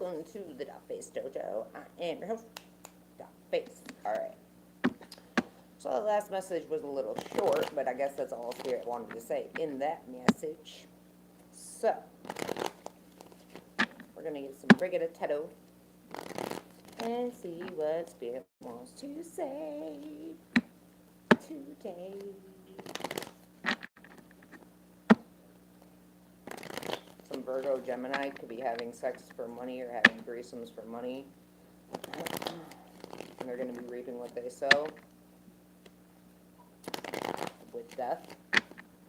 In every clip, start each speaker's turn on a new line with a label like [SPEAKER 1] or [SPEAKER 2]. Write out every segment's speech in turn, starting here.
[SPEAKER 1] welcome to the Dot Face Dojo. I am your host, Dot Face. Alright. So the last message was a little short, but I guess that's all Spirit wanted to say in that message. So, we're going to get some Brigidatto and see what Spirit wants to say today. Some Virgo Gemini could be having sex for money or having threesomes for money. And they're going to be reaping what they sow. With death.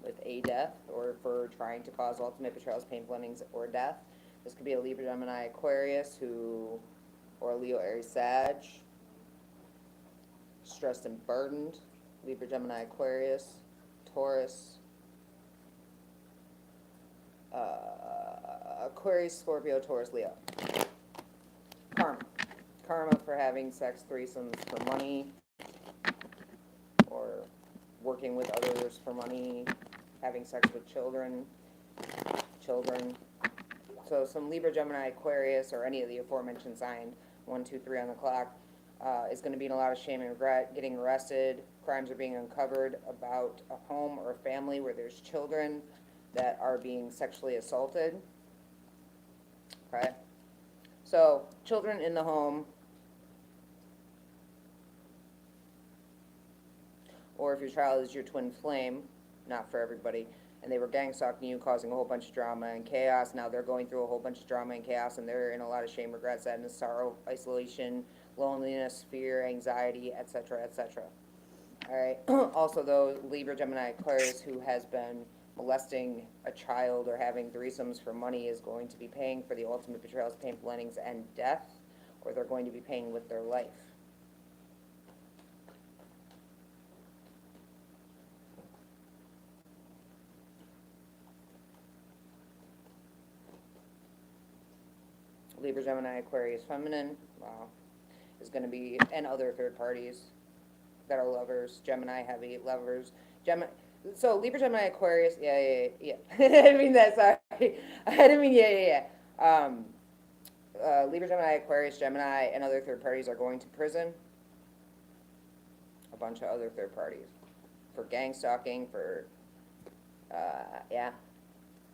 [SPEAKER 1] With a death. Or for trying to cause ultimate betrayals, painful endings, or death. This could be a Libra, Gemini, Aquarius who... Or a Leo, Aries, Sag. Stressed and burdened. Libra, Gemini, Aquarius. Taurus. Aquarius, Scorpio, Taurus, Leo. Karma. Karma for having sex threesomes for money, or working with others for money, having sex with children. So some Libra, Gemini, Aquarius, or any of the aforementioned signs, 1, 2, 3 on the clock, is going to be in a lot of shame and regret, getting arrested. Crimes are being uncovered about a home or a family where there's children that are being sexually assaulted. Okay? So, children in the home, or if your child is your twin flame, not for everybody, and they were gang stalking you, causing a whole bunch of drama and chaos. Now they're going through a whole bunch of drama and chaos, and they're in a lot of shame, regret, sadness, sorrow, isolation, loneliness, fear, anxiety, etc., etc. All right. Also, though, Libra, Gemini, Aquarius, who has been molesting a child or having threesomes for money is going to be paying for the ultimate betrayals, painful endings, and death, or they're going to be paying with their life. Libra, Gemini, Aquarius, feminine, is going to be, and other third parties that are lovers, Gemini, heavy lovers, Gemini. So Libra, Gemini, Aquarius, yeah. I didn't mean that, sorry. I didn't mean, yeah. Libra, Gemini, Aquarius, Gemini, and other third parties are going to prison. A bunch of other third parties. For gang stalking, for, yeah.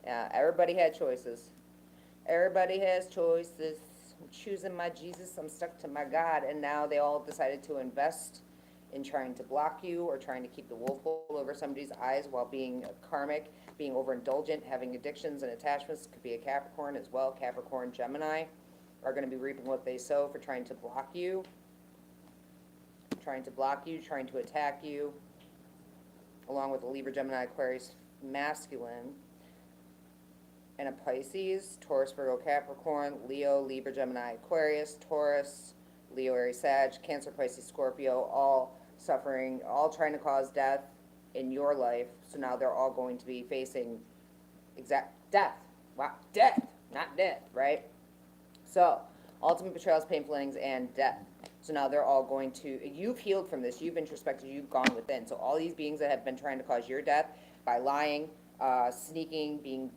[SPEAKER 1] Everybody had choices. Everybody has choices. I'm choosing my Jesus, I'm stuck to my God, and now they all decided to invest in trying to block you or trying to keep the wool pull over somebody's eyes while being karmic, being overindulgent, having addictions and attachments. Could be a Capricorn as well. Capricorn, Gemini are going to be reaping what they sow for trying to block you, trying to attack you, along with the Libra, Gemini, Aquarius, masculine, and a Pisces, Taurus, Virgo, Capricorn, Leo, Libra, Gemini, Aquarius, Taurus, Leo, Aries, Sag, Cancer, Pisces, Scorpio, all suffering, all trying to cause death in your life. So now they're all going to be facing exact death. Wow, death, not death, right? So, ultimate betrayals, painful endings, and death. So now they're all going to, you've healed from this, you've introspected, you've gone within. So all these beings that have been trying to cause your death by lying, sneaking, being,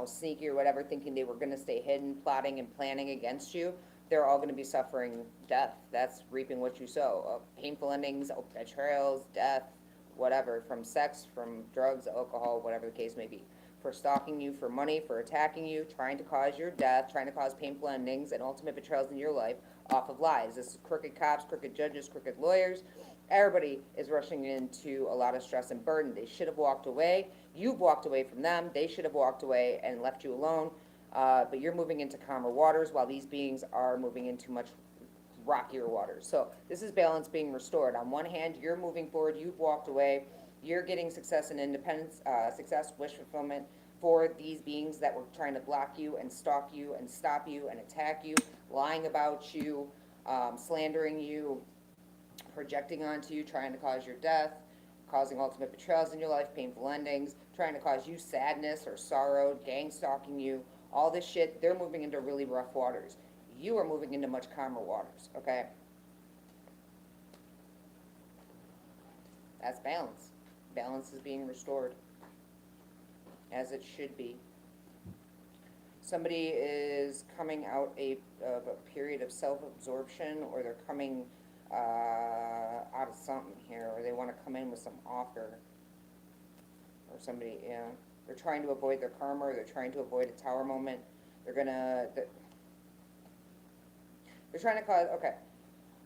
[SPEAKER 1] sneaky or whatever, thinking they were going to stay hidden, plotting and planning against you, they're all going to be suffering death. That's reaping what you sow. Painful endings, betrayals, death, whatever, from sex, from drugs, alcohol, whatever the case may be. For stalking you for money, for attacking you, trying to cause your death, trying to cause painful endings and ultimate betrayals in your life off of lies. This is crooked cops, crooked judges, crooked lawyers. Everybody is rushing into a lot of stress and burden. They should have walked away. You've walked away from them. They should have walked away and left you alone. But you're moving into calmer waters while these beings are moving into much rockier waters. So this is balance being restored. On one hand, you're moving forward. You've walked away. You're getting success and independence, success, wish fulfillment for these beings that were trying to block you and stalk you and stop you and attack you, lying about you, slandering you, projecting onto you, trying to cause your death, causing ultimate betrayals in your life, painful endings, trying to cause you sadness or sorrow, gang stalking you, all this shit. They're moving into really rough waters. You are moving into much calmer waters, okay? That's balance. Balance is being restored, as it should be. Somebody is coming of a period of self-absorption, or they're coming out of something here, or they want to come in with some offer, or somebody, yeah. They're trying to avoid their karma, or they're trying to avoid a tower moment. They're trying to cause, okay.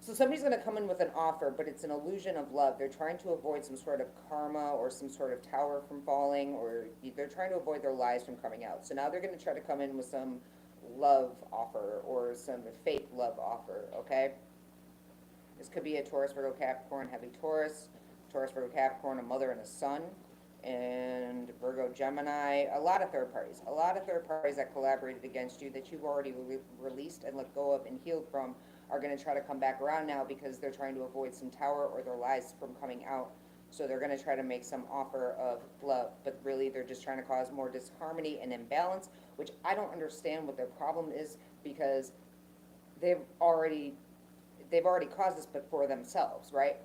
[SPEAKER 1] So somebody's going to come in with an offer, but it's an illusion of love. They're trying to avoid some sort of karma or some sort of tower from falling, or they're trying to avoid their lies from coming out. So now they're going to try to come in with some love offer or some fake love offer, okay? This could be a Taurus, Virgo, Capricorn, heavy Taurus, Taurus, Virgo, Capricorn, a mother and a son, and Virgo, Gemini, a lot of third parties. A lot of third parties that collaborated against you that you've already released and let go of and healed from are going to try to come back around now because they're trying to avoid some tower or their lies from coming out. So they're going to try to make some offer of love, but really they're just trying to cause more disharmony and imbalance, which I don't understand what their problem is, because they've already caused this, but for themselves, right?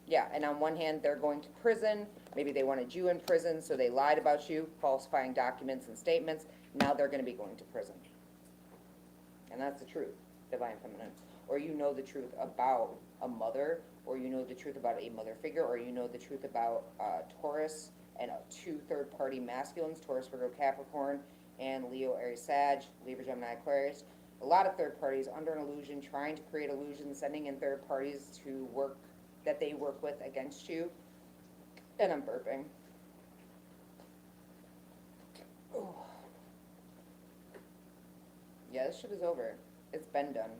[SPEAKER 1] Yeah, and on one hand, they're going to prison. Maybe they wanted you in prison, so they lied about you, falsifying documents and statements. Now they're going to be going to prison. And that's the truth, Divine Feminine. Or you know the truth about a mother, or you know the truth about a mother figure, or you know the truth about Taurus and two third-party masculines, Taurus, Virgo, Capricorn, and Leo, Aries, Sag, Libra, Gemini, Aquarius. A lot of third parties under an illusion, trying to create illusions, sending in third parties to work, that they work with against you. And I'm burping. Oh. Yeah, this shit is over. It's been done.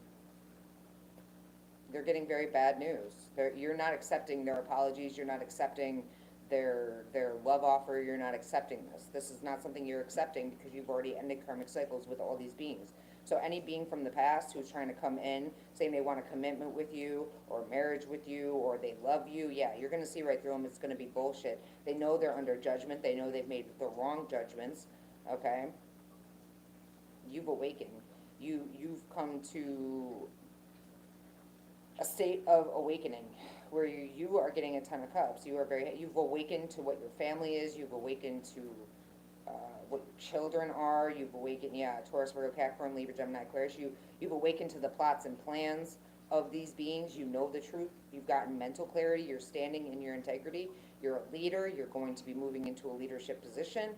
[SPEAKER 1] They're getting very bad news. You're not accepting their apologies. You're not accepting their love offer. You're not accepting this. This is not something you're accepting because you've already ended karmic cycles with all these beings. So any being from the past who's trying to come in, saying they want a commitment with you or marriage with you or they love you, yeah, you're going to see right through them. It's going to be bullshit. They know they're under judgment. They know they've made the wrong judgments, okay? You've awakened. You've come to a state of awakening where you are getting a 10 of cups. You've awakened to what your family is. You've awakened to what children are. You've awakened, yeah, Taurus, Virgo, Capricorn, Libra, Gemini, Aquarius. You've awakened to the plots and plans of these beings. You know the truth. You've gotten mental clarity. You're standing in your integrity. You're a leader. You're going to be moving into a leadership position.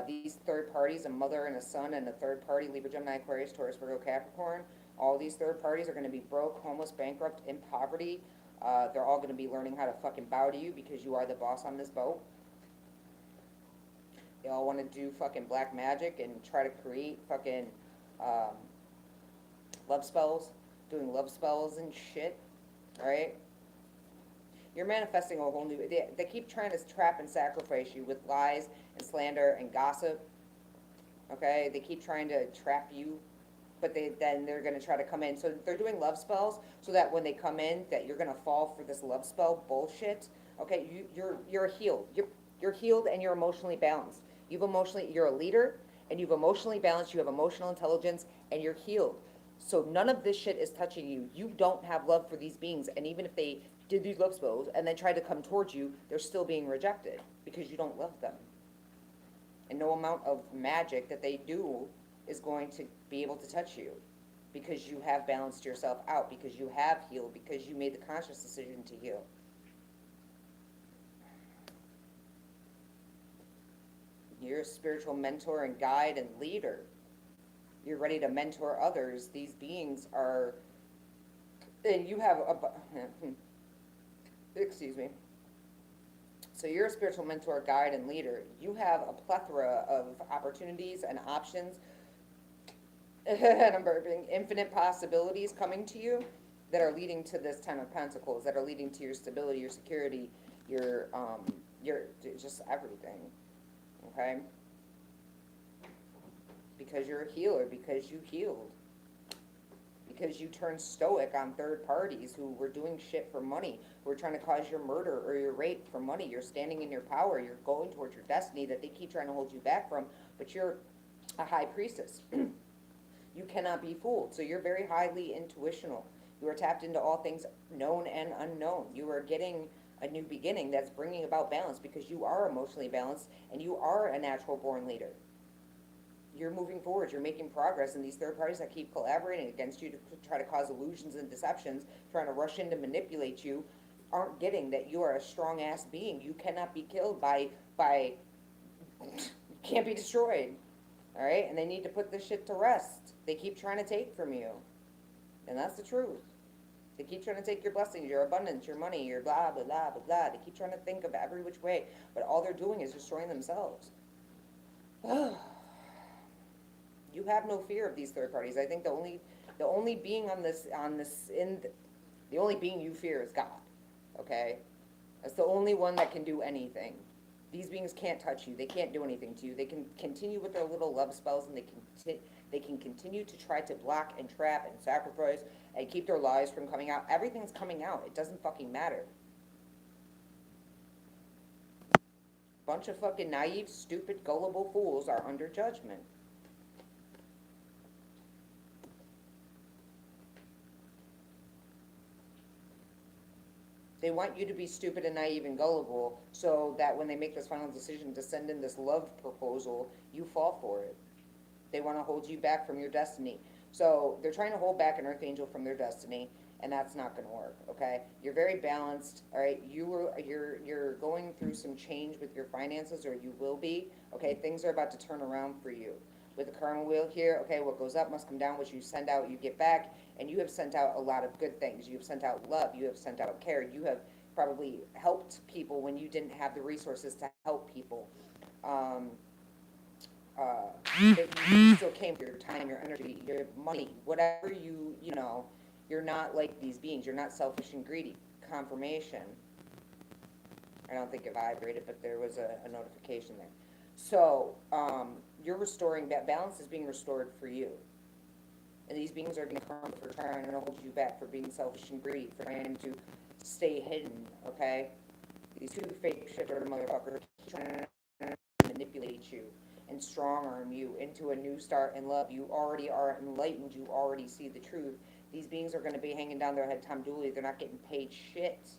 [SPEAKER 1] These third parties, a mother and a son and a third party, Libra, Gemini, Aquarius, Taurus, Virgo, Capricorn, all these third parties are going to be broke, homeless, bankrupt, in poverty. They're all going to be learning how to fucking bow to you because you are the boss on this boat. They all want to do fucking black magic and try to create fucking love spells, doing love spells and shit, right? You're manifesting a whole new, they keep trying to trap and sacrifice you with lies and slander and gossip, okay? They keep trying to trap you, but then they're going to try to come in. So they're doing love spells so that when they come in, that you're going to fall for this love spell bullshit, okay? You're healed. You're healed and you're emotionally balanced. You're a leader and you've emotionally balanced, you have emotional intelligence, and you're healed. So none of this shit is touching you. You don't have love for these beings, and even if they did these love spells and then tried to come towards you, they're still being rejected because you don't love them. And no amount of magic that they do is going to be able to touch you because you have balanced yourself out, because you have healed, because you made the conscious decision to heal. You're a spiritual mentor and guide and leader. You're ready to mentor others. These beings are, and you have excuse me. So you're a spiritual mentor, guide, and leader. You have a plethora of opportunities and options, and I'm burping, infinite possibilities coming to you that are leading to this 10 of Pentacles, that are leading to your stability, your security, your just everything. Okay? Because you're a healer, because you healed. Because you turned stoic on third parties who were doing shit for money, who were trying to cause your murder or your rape for money. You're standing in your power. You're going towards your destiny that they keep trying to hold you back from, but you're a high priestess. You cannot be fooled. So you're very highly intuitional. You are tapped into all things known and unknown. You are getting a new beginning that's bringing about balance because you are emotionally balanced and you are a natural born leader. You're moving forward, you're making progress, and these third parties that keep collaborating against you to try to cause illusions and deceptions, trying to rush in to manipulate you, aren't getting that you are a strong ass being. You cannot be killed by can't be destroyed. All right, and they need to put this shit to rest. They keep trying to take from you, and that's the truth. They keep trying to take your blessings, your abundance, your money, your blah blah blah blah blah. They keep trying to think of every which way, but all they're doing is destroying themselves. You have no fear of these third parties. I think the only being the only being you fear is God. Okay, that's the only one that can do anything. These beings can't touch you. They can't do anything to you. They can continue with their little love spells, and they can continue to try to block and trap and sacrifice and keep their lies from coming out. Everything's coming out. It doesn't fucking matter. Bunch of fucking naive, stupid, gullible fools are under judgment. They want you to be stupid and naive and gullible so that when they make this final decision to send in this love proposal, you fall for it. They want to hold you back from your destiny. So they're trying to hold back an earth angel from their destiny, and that's not going to work. Okay, you're very balanced. All right, you're going through some change with your finances, or you will be. Okay, things are about to turn around for you. With the karma wheel here, okay, what goes up must come down. What you send out, you get back. And you have sent out a lot of good things. You have sent out love. You have sent out care. You have probably helped people when you didn't have the resources to help people. That you still came for your time, your energy, your money, whatever you know, you're not like these beings. You're not selfish and greedy. Confirmation. I don't think it vibrated, but there was a notification there. So, you're restoring, that balance is being restored for you. And these beings are going to come for trying to hold you back, for being selfish and greedy, for trying to stay hidden, okay? These two fake shifter motherfuckers trying to manipulate you and strong arm you into a new start in love. You already are enlightened. You already see the truth. These beings are going to be hanging down their head Tom Dooley. They're not getting paid shit.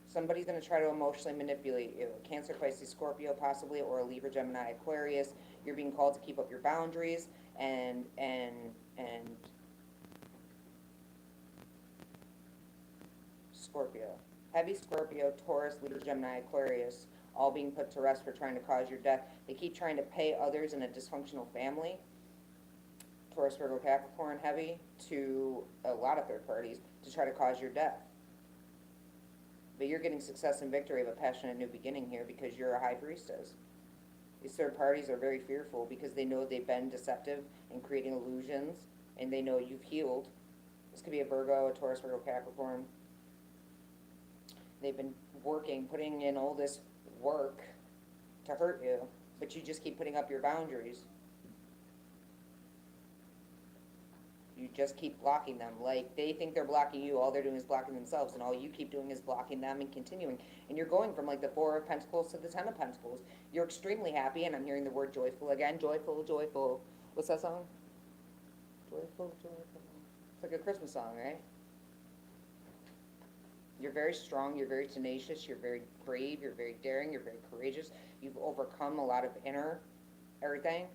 [SPEAKER 1] Somebody's going to try to emotionally manipulate you. Cancer, Pisces, Scorpio, possibly, or a Libra, Gemini, Aquarius. You're being called to keep up your boundaries and Scorpio. Heavy Scorpio, Taurus, Libra, Gemini, Aquarius, all being put to rest for trying to cause your death. They keep trying to pay others in a dysfunctional family, Taurus, Virgo, Capricorn, heavy, to a lot of third parties, to try to cause your death. But you're getting success and victory of a passionate new beginning here because you're a high priestess. These third parties are very fearful because they know they've been deceptive and creating illusions, and they know you've healed. This could be a Virgo, a Taurus, Virgo, Capricorn. They've been working, putting in all this work to hurt you, but you just keep putting up your boundaries. You just keep blocking them. Like, they think they're blocking you, all they're doing is blocking themselves, and all you keep doing is blocking them and continuing. And you're going from, like, the Four of Pentacles to the Ten of Pentacles. You're extremely happy, and I'm hearing the word joyful again. Joyful, joyful. What's that song? Joyful, joyful. It's like a Christmas song, right? You're very strong, you're very tenacious, you're very brave, you're very daring, you're very courageous. You've overcome a lot of inner everything,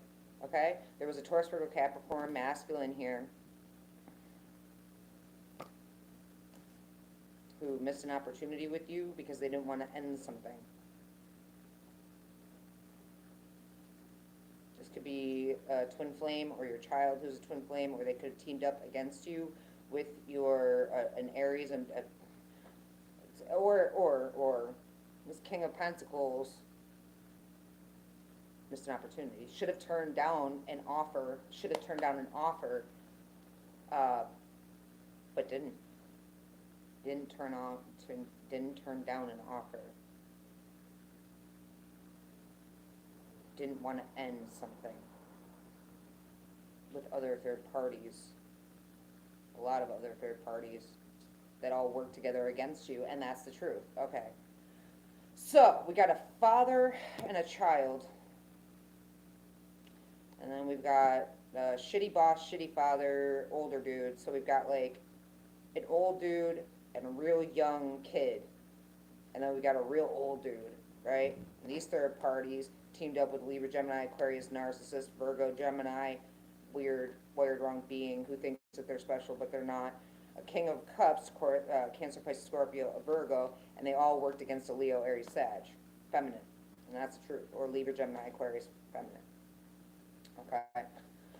[SPEAKER 1] okay? There was a Taurus, Virgo, Capricorn, masculine here, who missed an opportunity with you because they didn't want to end something. This could be a twin flame or your child who's a twin flame, or they could have teamed up against you with your, an Aries, and or this King of Pentacles missed an opportunity. Should have turned down an offer, but didn't. Didn't turn down an offer. Didn't want to end something with other third parties. A lot of other third parties that all work together against you, and that's the truth. Okay. So, we got a father and a child. And then we've got a shitty boss, shitty father, older dude. So we've got like an old dude and a real young kid, and then we got a real old dude, right? And these third parties teamed up with Libra, Gemini, Aquarius, Narcissist, Virgo, Gemini, weird, wired wrong being who thinks that they're special but they're not. A King of Cups, Cancer, Pisces, Scorpio, a Virgo, and they all worked against a Leo, Aries, Sag, feminine, and that's the truth. Or Libra, Gemini, Aquarius, feminine. Okay.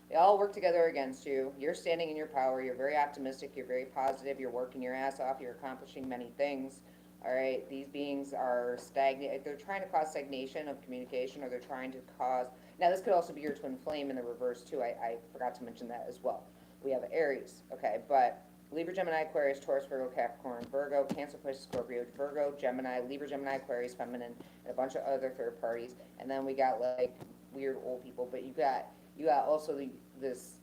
[SPEAKER 1] They all work together against you. You're standing in your power. You're very optimistic. You're very positive. You're working your ass off. You're accomplishing many things. All right. These beings are stagnant. They're trying to cause stagnation of communication, or they're trying to cause. Now, this could also be your twin flame in the reverse too. I forgot to mention that as well. We have Aries. Okay, but Libra, Gemini, Aquarius, Taurus, Virgo, Capricorn, Virgo, Cancer, Pisces, Scorpio, Virgo, Gemini, Libra, Gemini, Aquarius, feminine, and a bunch of other third parties. And then we got like weird old people, but you got also this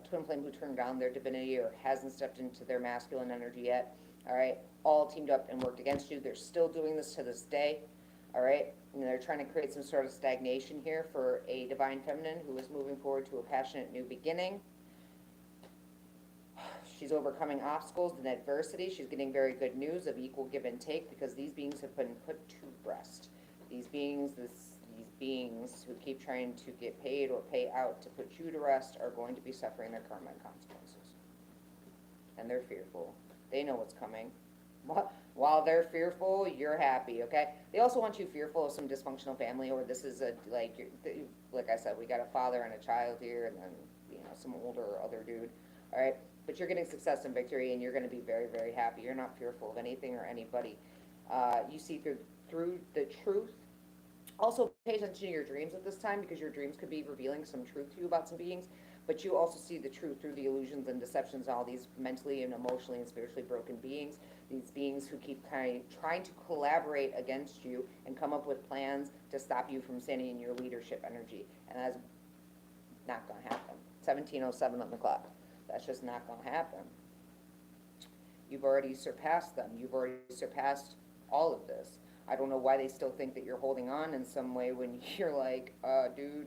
[SPEAKER 1] twin flame who turned down their divinity or hasn't stepped into their masculine energy yet. All right, all teamed up and worked against you. They're still doing this to this day. All right, and they're trying to create some sort of stagnation here for a divine feminine who is moving forward to a passionate new beginning. She's overcoming obstacles and adversity. She's getting very good news of equal give and take because these beings have been put to rest. These beings who keep trying to get paid or pay out to put you to rest are going to be suffering their karma and consequences. And they're fearful. They know what's coming. While they're fearful, you're happy, okay? They also want you fearful of some dysfunctional family, or this is like I said, we got a father and a child here, and then, some older other dude, all right? But you're getting success and victory, and you're going to be very, very happy. You're not fearful of anything or anybody. You see through the truth. Also, pay attention to your dreams at this time, because your dreams could be revealing some truth to you about some beings, but you also see the truth through the illusions and deceptions of all these mentally and emotionally and spiritually broken beings, these beings who keep kind of trying to collaborate against you and come up with plans to stop you from standing in your leadership energy, and that's not going to happen. 17:07 on the clock. That's just not going to happen. You've already surpassed them. You've already surpassed all of this. I don't know why they still think that you're holding on in some way when you're like, dude,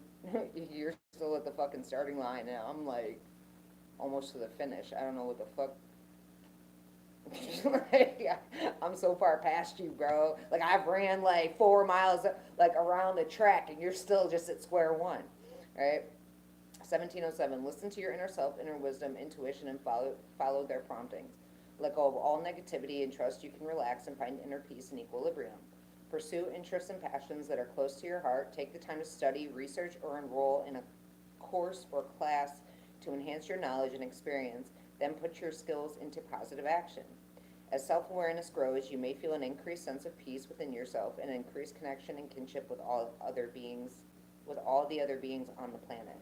[SPEAKER 1] you're still at the fucking starting line, and I'm like almost to the finish. I don't know what the fuck. I'm so far past you, bro. Like, I've ran like 4 miles like around the track, and you're still just at square one, right? 17:07. Listen to your inner self, inner wisdom, intuition, and follow their promptings. Let go of all negativity and trust you can relax and find inner peace and equilibrium. Pursue interests and passions that are close to your heart. Take the time to study, research, or enroll in a course or class to enhance your knowledge and experience. Then put your skills into positive action. As self-awareness grows, you may feel an increased sense of peace within yourself and an increased connection and kinship with all the other beings on the planet.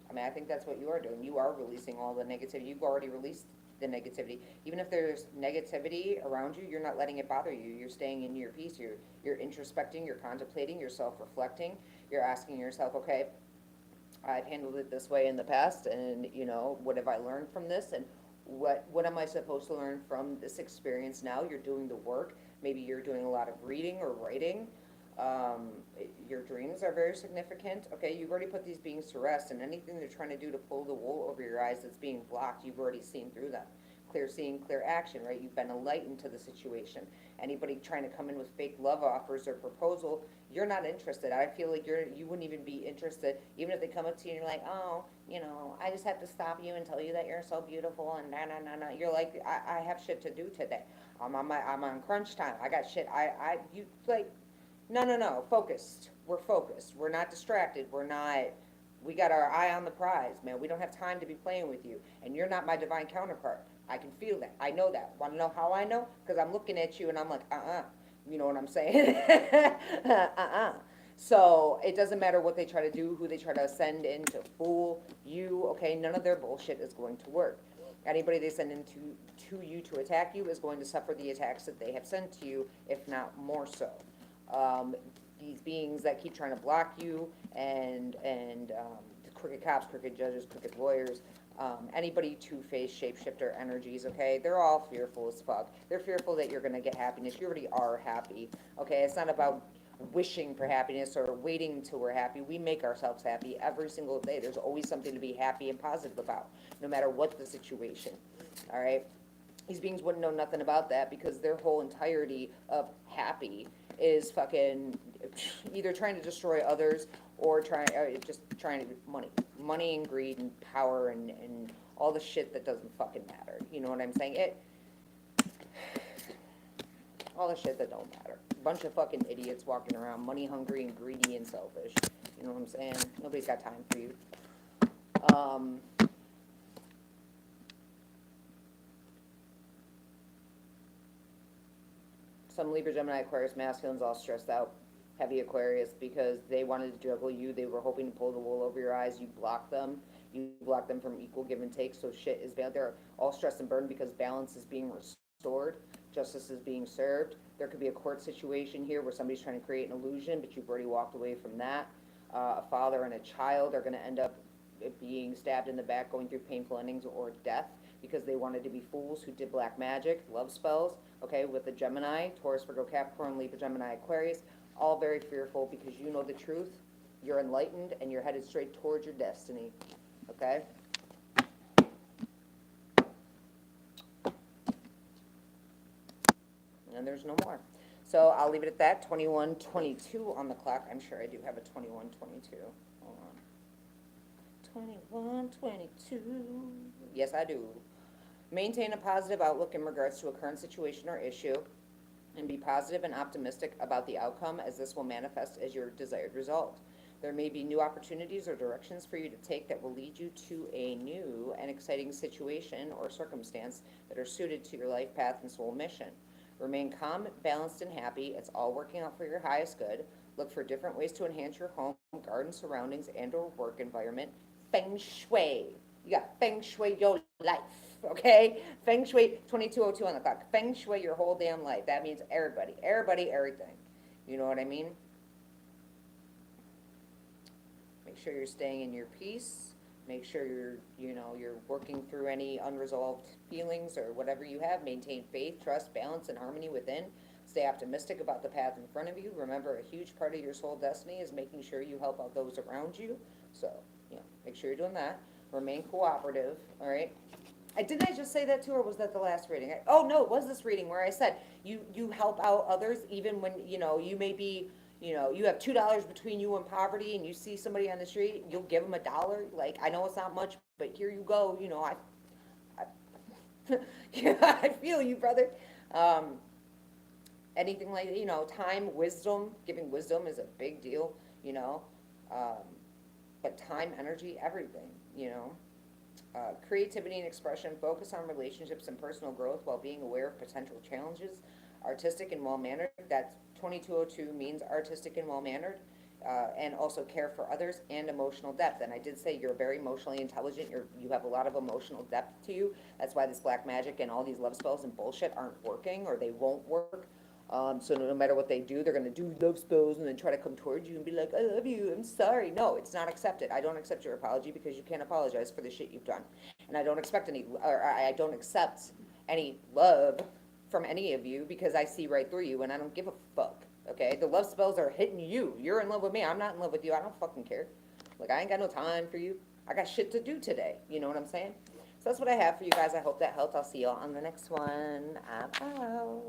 [SPEAKER 1] I mean, I think that's what you are doing. You are releasing all the negativity. You've already released the negativity. Even if there's negativity around you, you're not letting it bother you. You're staying in your peace. You're introspecting, you're contemplating, you're self-reflecting. You're asking yourself, okay, I've handled it this way in the past, and, what have I learned from this? And what am I supposed to learn from this experience now? You're doing the work. Maybe you're doing a lot of reading or writing. Your dreams are very significant. Okay, you've already put these beings to rest, and anything they're trying to do to pull the wool over your eyes that's being blocked, you've already seen through them. Clear seeing, clear action, right? You've been enlightened to the situation. Anybody trying to come in with fake love offers or proposal, you're not interested. I feel like you wouldn't even be interested, even if they come up to you and you're like, oh, I just have to stop you and tell you that you're so beautiful and nah. You're like, I have shit to do today. I'm on crunch time. I got shit. You like. No, focused. We're focused. We're not distracted. We got our eye on the prize, man. We don't have time to be playing with you. And you're not my divine counterpart. I can feel that. I know that. Want to know how I know? Because I'm looking at you and I'm like, You know what I'm saying? So it doesn't matter what they try to do, who they try to send in to fool you, okay? None of their bullshit is going to work. Anybody they send in to you to attack you is going to suffer the attacks that they have sent to you, if not more so. These beings that keep trying to block you and crooked cops, crooked judges, crooked lawyers, anybody two-faced shapeshifter energies, okay? They're all fearful as fuck. They're fearful that you're going to get happiness. You already are happy, okay? It's not about wishing for happiness or waiting until we're happy. We make ourselves happy every single day. There's always something to be happy and positive about, no matter what the situation. All right? These beings wouldn't know nothing about that because their whole entirety of happy is fucking either trying to destroy others or just trying to money and greed and power and all the shit that doesn't fucking matter. You know what I'm saying? All the shit that don't matter. Bunch of fucking idiots walking around, money hungry and greedy and selfish. You know what I'm saying? Nobody's got time for you. Some Libra, Gemini, Aquarius masculines all stressed out, heavy Aquarius, because they wanted to juggle you. They were hoping to pull the wool over your eyes. You blocked them. You blocked them from equal give and take. So shit is bad. They're all stressed and burned because balance is being restored. Justice is being served. There could be a court situation here where somebody's trying to create an illusion, but you've already walked away from that. A father and a child are going to end up being stabbed in the back, going through painful endings or death because they wanted to be fools who did black magic, love spells, okay, with the Gemini, Taurus, Virgo, Capricorn, Libra, Gemini, Aquarius, all very fearful because you know the truth, you're enlightened, and you're headed straight towards your destiny, okay? And there's no more. So I'll leave it at that. 21:22 on the clock. I'm sure I do have a 21:22. Hold on. 21:22. Yes, I do. Maintain a positive outlook in regards to a current situation or issue, and be positive and optimistic about the outcome, as this will manifest as your desired result. There may be new opportunities or directions for you to take that will lead you to a new and exciting situation or circumstance that are suited to your life path and soul mission. Remain calm, balanced, and happy. It's all working out for your highest good. Look for different ways to enhance your home, garden surroundings, and or work environment. Feng Shui. You got Feng Shui your life, okay? Feng Shui, 22:02 on the clock. Feng Shui your whole damn life. That means everybody, everything. You know what I mean? Make sure you're staying in your peace. Make sure you're working through any unresolved feelings or whatever you have. Maintain faith, trust, balance, and harmony within. Stay optimistic about the path in front of you. Remember, a huge part of your soul destiny is making sure you help out those around you. So, make sure you're doing that. Remain cooperative, all right? Didn't I just say that too, or was that the last reading? Oh, no, it was this reading where I said you help out others even when, you may be, you have $2 between you and poverty and you see somebody on the street, you'll give them $1. Like, I know it's not much, but here you go, I feel you, brother. Anything like, time, wisdom, giving wisdom is a big deal, but time, energy, everything, creativity and expression, focus on relationships and personal growth while being aware of potential challenges. Artistic and well-mannered, that's 22:02 means artistic and well-mannered, and also care for others and emotional depth. And I did say you're very emotionally intelligent, you have a lot of emotional depth to you. That's why this black magic and all these love spells and bullshit aren't working, or they won't work. So no matter what they do, they're going to do love spells and then try to come towards you and be like, I love you, I'm sorry. No, it's not accepted. I don't accept your apology because you can't apologize for the shit you've done. And I don't accept any love from any of you because I see right through you and I don't give a fuck, okay? The love spells are hitting you. You're in love with me. I'm not in love with you. I don't fucking care. Like, I ain't got no time for you. I got shit to do today. You know what I'm saying? So that's what I have for you guys. I hope that helped. I'll see y'all on the next one. I'm out.